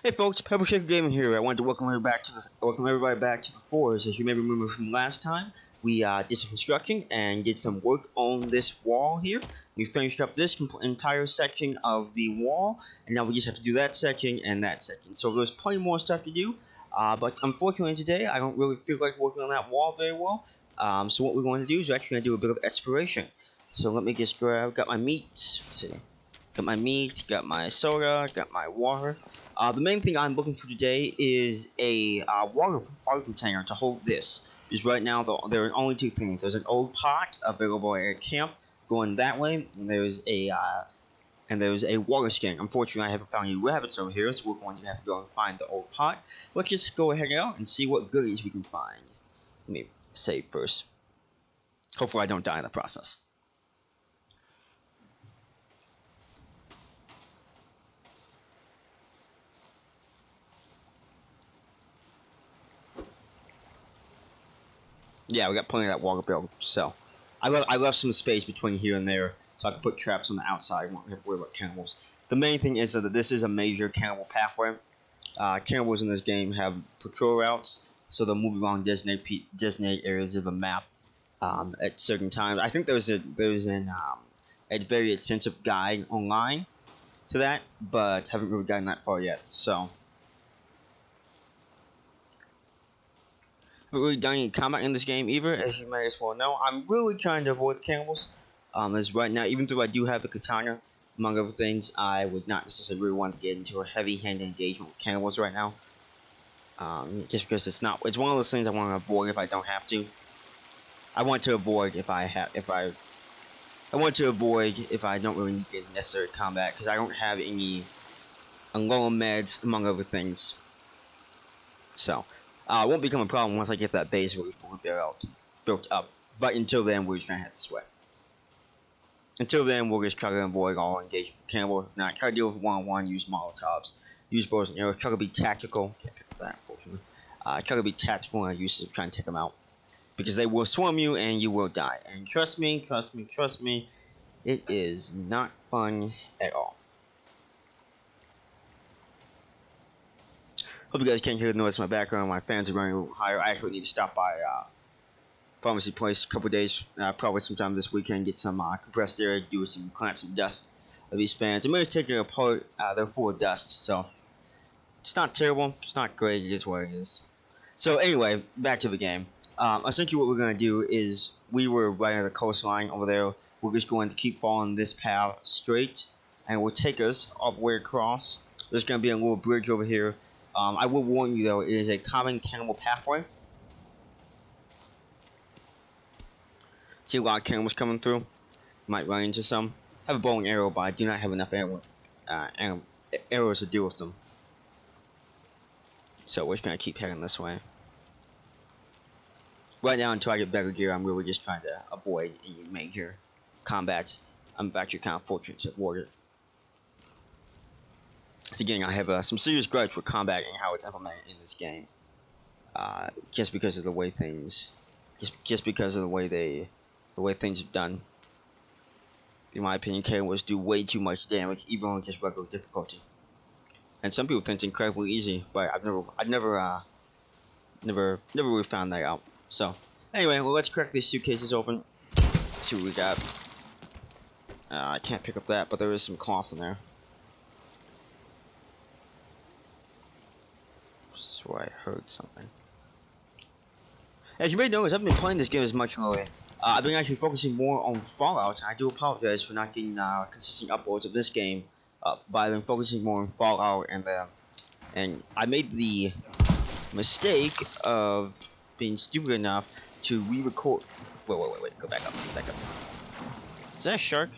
Hey folks, Peppershaker Gaming here. I wanted to welcome everybody back to the forest. As you may remember from last time, we did some construction and did some work on this wall here. We finished up this entire section of the wall, and now we just have to do that section and that section. So there's plenty more stuff to do, but unfortunately today I don't really feel like working on that wall very well. So what we're going to do is actually going to do a bit of exploration. So let me just got my meat. Let's see. Got my meat, got my soda, got my water. The main thing I'm looking for today is a water container to hold this. Because right now there are only two things. There's an old pot available at camp going that way, and there's a water skin. Unfortunately, I haven't found any rabbits over here, so we're going to have to go and find the old pot. Let's just go ahead out and see what goodies we can find. Let me save first. Hopefully I don't die in the process. Yeah, we got plenty of that water barrel. So, I left some space between here and there, so I can put traps on the outside. I won't have to worry about cannibals. The main thing is that this is a major cannibal pathway. Cannibals in this game have patrol routes, so they'll move around designated areas of the map at certain times. I think there's a very extensive guide online to that, but haven't really gotten that far yet. So. Haven't really done any combat in this game either, as you may as well know. I'm really trying to avoid cannibals. As right now, even though I do have a katana, among other things, I would not necessarily really want to get into a heavy-handed engagement with cannibals right now. Just because it's one of those things I want to avoid if I don't have to. I want to avoid if I don't really need to get necessary combat, because I don't have any lower meds, among other things. So. It won't become a problem once I get that base really fully built up. But until then, we're just gonna head this way. Until then, we'll just try to avoid all engagement with cannibals. Now, try to deal with one-on-one, use Molotovs, use bows and arrows, try to be tactical. Can't pick up that, unfortunately. Try to be tactical in our uses of trying to take them out. Because they will swarm you and you will die. And trust me, it is not fun at all. Hope you guys can't hear the noise in my background. My fans are running a little higher. I actually need to stop by pharmacy place a couple days, probably sometime this weekend, get some compressed air, clean some dust of these fans. I'm going to take it apart. They're full of dust, so it's not terrible. It's not great. It is what it is. So anyway, back to the game. Essentially what we're going to do is, we were right at the coastline over there. We're just going to keep following this path straight, and it will take us all the way across. There's going to be a little bridge over here. I will warn you though, it is a common cannibal pathway. See a lot of cannibals coming through. Might run into some. I have a bow and arrow, but I do not have enough arrows to deal with them. So we're just gonna keep heading this way. Right now, until I get better gear, I'm really just trying to avoid any major combat. I'm actually kind of fortunate to avoid it. So again, I have some serious gripes with combat and how it's implemented in this game. Just because of the way things, just because of the way things are done. In my opinion, cannibals do way too much damage, even on just regular difficulty. And some people think it's incredibly easy, but I've never really found that out. So anyway, well, let's crack these suitcases open. Let's see what we got. I can't pick up that, but there is some cloth in there. Where I heard something. As you may notice, I haven't been playing this game as much lately. I've been actually focusing more on Fallout, and I do apologize for not getting consistent uploads of this game. But I've been focusing more on Fallout, and I made the mistake of being stupid enough to re-record. Wait, go back up. Is that a shark?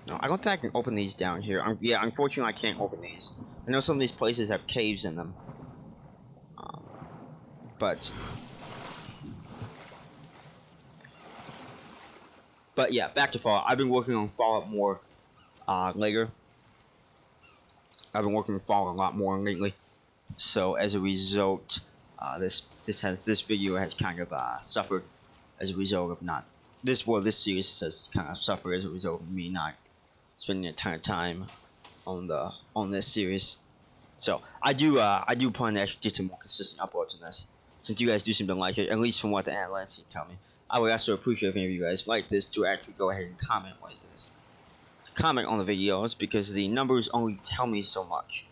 No, I don't think I can open these down here. Yeah, unfortunately I can't open these. I know some of these places have caves in them. But yeah, back to Fallout. I've been working on Fallout more later. I've been working on Fallout a lot more lately. So as a result, this video has kind of suffered as a result of not this series has kind of suffered as a result of me not spending a ton of time on this series. So I do plan to actually get some more consistent uploads on this, since you guys do seem to like it, at least from what the analytics tell me. I would also appreciate if any of you guys like this to actually go ahead and comment what it is. Comment on the videos, because the numbers only tell me so much.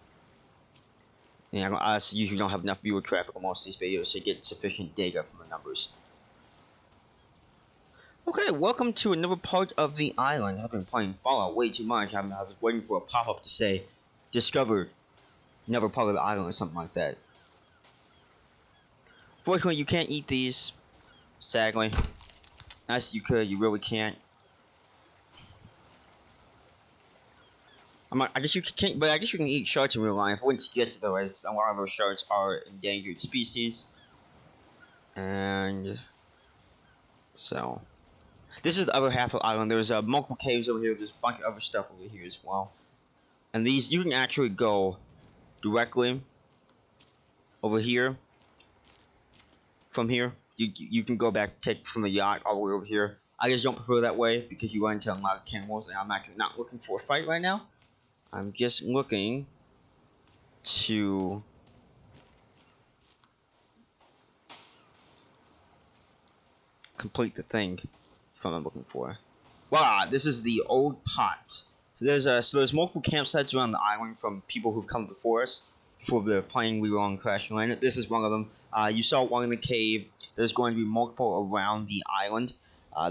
And I usually don't have enough viewer traffic on most of these videos to get sufficient data from the numbers. Okay, welcome to another part of the island. I've been playing Fallout way too much. I was waiting for a pop-up to say, discovered another part of the island or something like that. Fortunately, you can't eat these, sadly. Nice, you could, you really can't. I guess you can't, but I guess you can eat sharks in real life. Once you get to those, a lot of those sharks are endangered species. And so, this is the other half of the island. There's multiple caves over here. There's a bunch of other stuff over here as well. And these, you can actually go directly over here. From here, you can go back, take from the yacht all the way over here. I just don't prefer that way because you run into a lot of cannibals, and I'm actually not looking for a fight right now. I'm just looking to complete the thing. That's what I'm looking for. Wow, this is the old pot. So there's multiple campsites around the island from people who've come before us. Before the plane we were on crash landed. This is one of them. You saw one in the cave. There's going to be multiple around the island.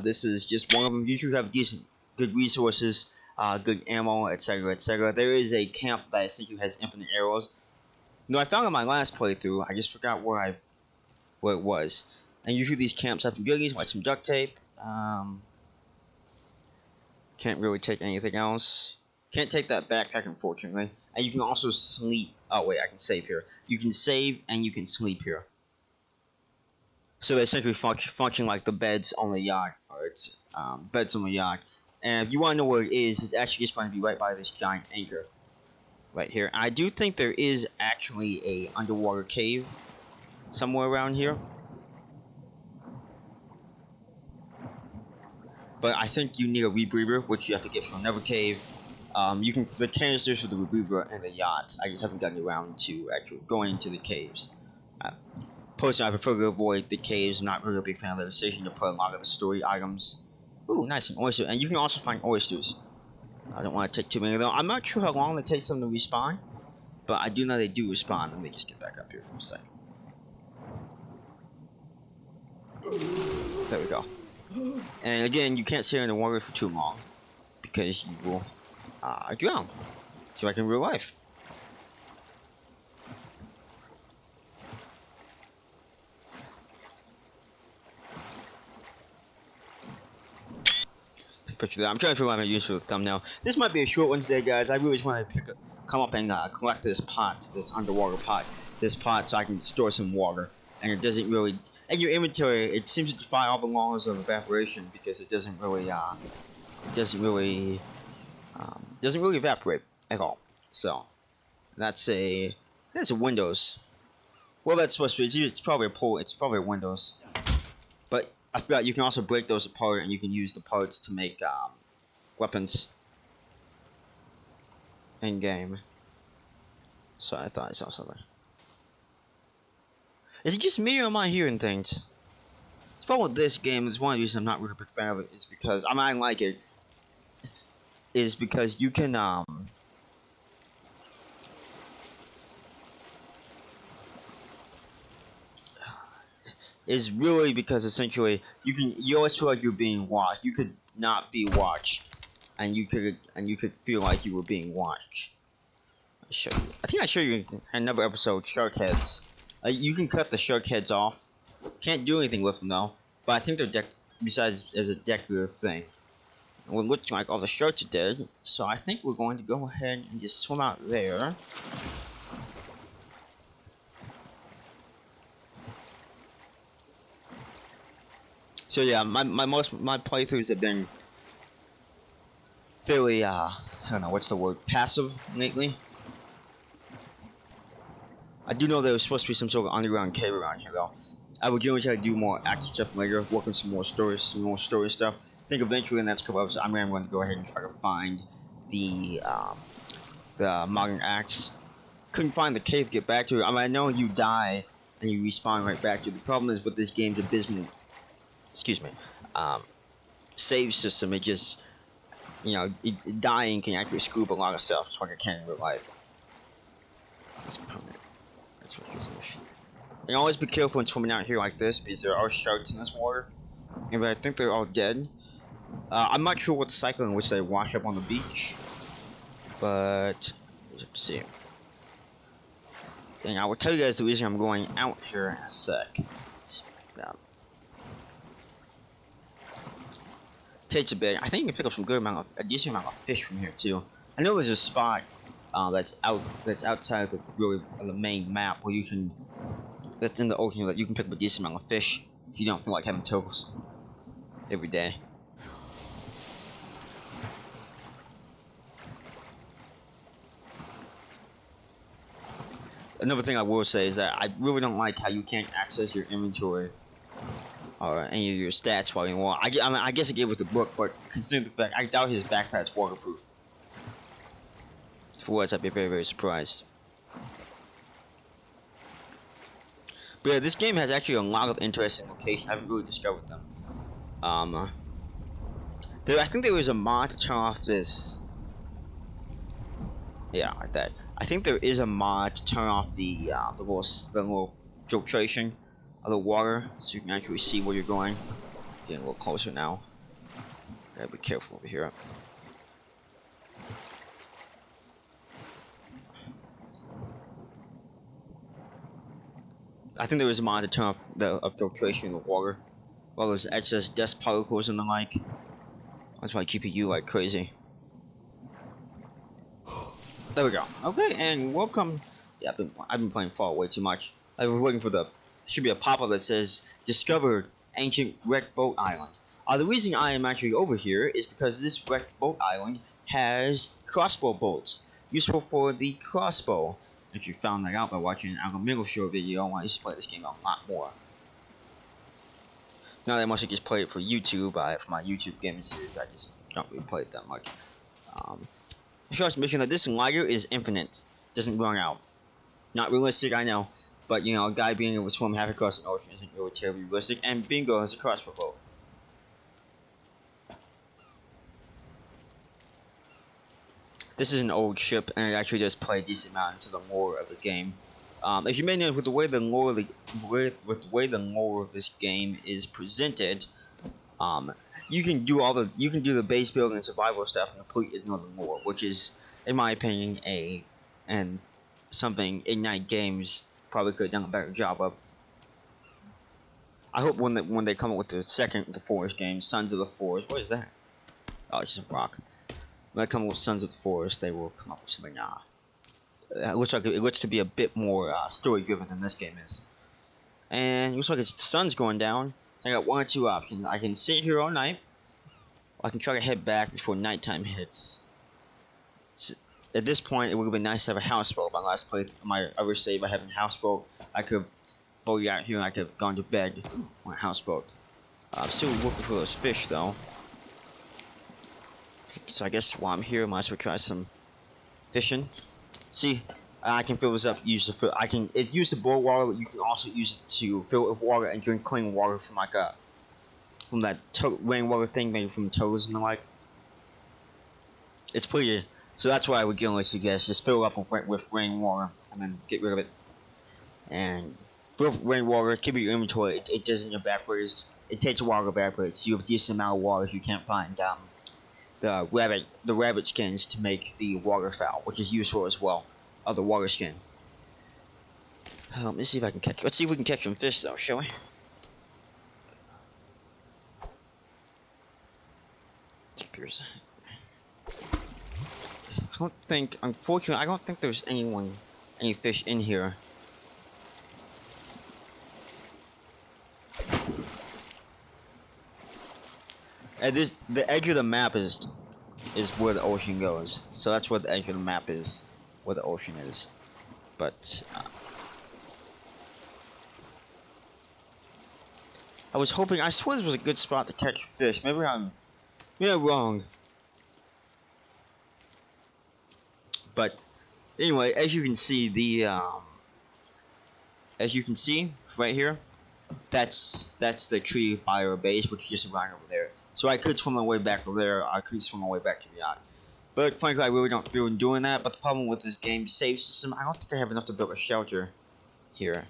This is just one of them. You should have good resources, good ammo, etc., etc. There is a camp that essentially has infinite arrows. No, I found in my last playthrough. I just forgot where it was. And usually these camps have some goodies, like some duct tape. Can't really take anything else. Can't take that backpack, unfortunately. And you can also sleep. Oh, wait, I can save here. You can save and you can sleep here. So they essentially function like the beds on the yacht. Or it's beds on the yacht. And if you want to know where it is, it's actually just going to be right by this giant anchor. Right here. I do think there is actually a underwater cave somewhere around here. But I think you need a rebreather, which you have to get from another cave. You can the canisters for the rebreather and the yacht. I just haven't gotten around to actually going into the caves. Personally, I prefer to avoid the caves. I'm not really a big fan of the decision to put a lot of the story items. Ooh, nice, an oyster. And you can also find oysters. I don't want to take too many of them. I'm not sure how long it takes them to respawn, but I do know they do respawn. Let me just get back up here for a second. There we go. And again, you can't stay in the water for too long, because you will drown, just like in real life. Picture that. I'm trying to figure out how to use for the thumbnail. This might be a short one today, guys. I really just want to come up and collect this pot, this underwater pot, so I can store some water. And it doesn't really, in your inventory, it seems to defy all the laws of evaporation because it doesn't really evaporate at all. So that's a Windows. Well, that's supposed to be. It's probably a pull. It's probably a Windows. But I forgot you can also break those apart, and you can use the parts to make weapons in game. So I thought I saw something. Is it just me or am I hearing things? The problem with this game is one of the reasons I'm not really a big fan of it is because I might like it. Is because you can is really because essentially you always feel like you're being watched. You could not be watched, and you could feel like you were being watched. I'll show you. I think I showed you in another episode shark heads. You can cut the shark heads off. Can't do anything with them though. But I think they're besides as a decorative thing. And it looks like all the sharks are dead, so I think we're going to go ahead and just swim out there. So yeah, my playthroughs have been fairly I don't know what's the word, passive lately. I do know there was supposed to be some sort of underground cave around here though. I would generally try to do more active stuff later, work on some more story stuff. I think eventually in the next couple episodes, I'm going to go ahead and try to find the modern axe. Couldn't find the cave to get back to it. I mean, I know you die and you respawn right back to it. The problem is with this game's abysmal, excuse me, um, save system. It just, dying can actually screw up a lot of stuff. It's like I can't in real life. That's permanent. That's what this is. And always be careful when swimming out here like this because there are sharks in this water. And I think they're all dead. I'm not sure what the cycle in which they wash up on the beach, but we'll have to see. And I will tell you guys the reason I'm going out here in a sec. Takes a bit. I think you can pick up some a decent amount of fish from here too. I know there's a spot that's outside the main map where you can, that's in the ocean, that you can pick up a decent amount of fish if you don't feel like having turtles every day. Another thing I will say is that I really don't like how you can't access your inventory or any of your stats while you're in water. I guess it gave with the book, but considering the fact, I doubt his backpack's waterproof. For once, I'd be very, very surprised. But yeah, this game has actually a lot of interesting locations. I haven't really discovered them. I think there was a mod to turn off this. Yeah, like that. I think there is a mod to turn off the little filtration of the water, so you can actually see where you're going. Getting a little closer now. Gotta be careful over here. I think there is a mod to turn off the filtration of the water. Well, there's excess dust particles and the like. That's why GPU like crazy. There we go. Okay, and welcome. Yeah, I've been playing Fall way too much. I was waiting for should be a pop-up that says discovered ancient wrecked boat island. The reason I am actually over here is because this wrecked boat island has crossbow bolts, useful for the crossbow. If you found that out by watching an Alchemical Show video, I used to play this game a lot more. Now that I mostly just play it for YouTube, for my YouTube gaming series, I just don't really play it that much. The shortest mission that this lighter is infinite, doesn't run out. Not realistic, I know, but a guy being able to swim half across an ocean isn't really terribly realistic, and bingo has a crossbow boat. This is an old ship, and it actually does play a decent amount into the lore of the game. As you may know, with the way the lore of this game is presented, you can do the base building and survival stuff and completely ignore the lore, which is, in my opinion, something Ignite Games probably could have done a better job of. I hope when they come up with the Forest game, Sons of the Forest. What is that? Oh, it's just a rock. When they come up with Sons of the Forest, they will come up with something. It looks to be a bit more story driven than this game is. And it looks like the sun's going down. I got one or two options. I can sit here all night, or I can try to head back before nighttime hits. At this point, it would have been nice to have a houseboat. My other save, I have a houseboat. I could have boated out here and I could have gone to bed on a houseboat. I'm still looking for those fish though. So I guess while I'm here, I might as well try some fishing. See, I can fill this up. It's used to boil water, but you can also use it to fill it with water and drink clean water from from that rainwater thing made from toads and the like. It's pretty. So that's why I would generally suggest just fill it up with rainwater and then get rid of it. And fill up rainwater, keep your inventory. It doesn't evaporate. It takes a while to evaporate, so you have a decent amount of water if you can't find the rabbit skins to make the waterfowl, which is useful as well. The water skin. Let me see if I can catch. Let's see if we can catch some fish though, shall we? Unfortunately, I don't think there's any fish in here. The edge of the map is where the ocean goes. So that's where the edge of the map is, where the ocean is. But I was hoping. I swear this was a good spot to catch fish. Maybe I'm wrong. But anyway, as you can see, as you can see right here, that's the tree by our base, which is just right over there. So I could swim my way back over there. I could swim my way back to the yacht. But frankly, I really don't feel in doing that. But the problem with this game save system, I don't think I have enough to build a shelter here.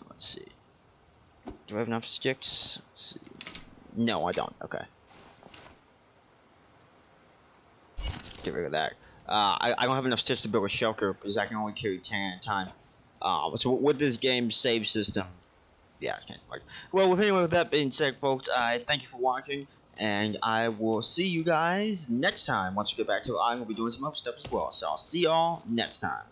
Let's see. Do I have enough sticks? Let's see. No, I don't. Okay. Get rid of that. I don't have enough sticks to build a shelter because I can only carry 10 at a time. So with this game save system, yeah, I can't. Well, with that being said, folks, I thank you for watching, and I will see you guys next time. Once we get back to it, I'm gonna be doing some other stuff as well. So I'll see y'all next time.